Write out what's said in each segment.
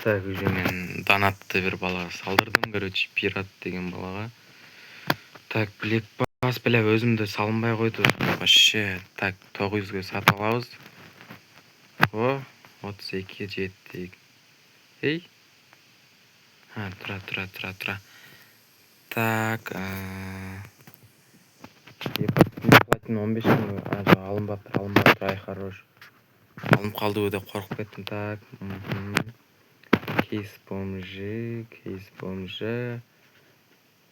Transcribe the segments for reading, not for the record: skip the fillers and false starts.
Так, уже мен Донатты bir балаға салдырдым, короче, пират деген балаға. Так, білек бас біле өзімді салынбай қойды. Вообще, так, 900-ге сатып алабыз. О, 32-ге жеттік. Ей. Ha, тұра. Так, платин 15 мың, алынбаптыр, ай, хорош. Алынып қалды өде қорқып кеттім. Так, кейс бомжы.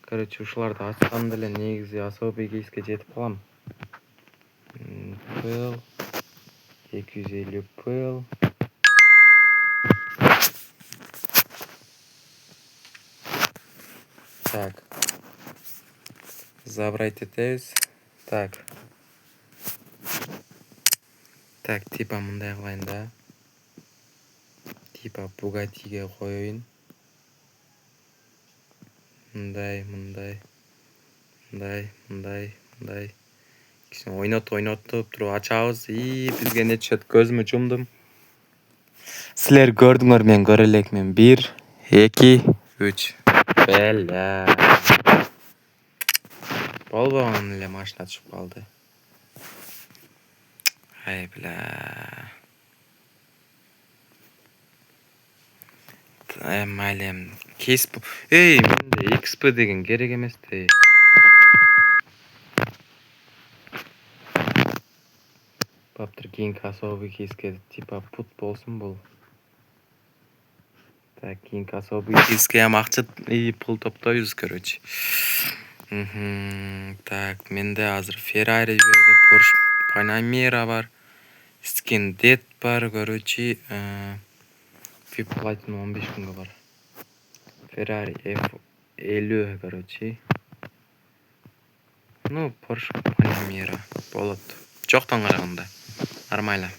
Короче, ушыларды асқанды әлі негізі особый кейске жетіп қалам. Пыл, 250 пыл. Так, забрать етеміз. Так, типа мұндай қылайын да. Типа Бугатиге қойын. Мұндай. Кішін ойнатып тұру ачауыз. Бізге не түшет, көзімі жұмдым. Сілер көрдіңдер, мен көрелек. Мен 1, 2, 3. Бәлі. Болбаған әлі машина түшіп қалды. Ай, бля. Мәлем. Кейс бұл. Менде XP деген керек емес те. Баптыр кейін особый кейске типа пут болсын бұл. Так, кейін особый кейске амақчы пул топтойыз, короче. Так, менде азыр Ferrari берді, Porsche Panamera бар, Skin Dead бар, короче, VIP Platinum 15 күнгі бар. Ferrari F50, короче. Ну, Porsche Panamera болады. Жоқтан қарағанда. Нормально.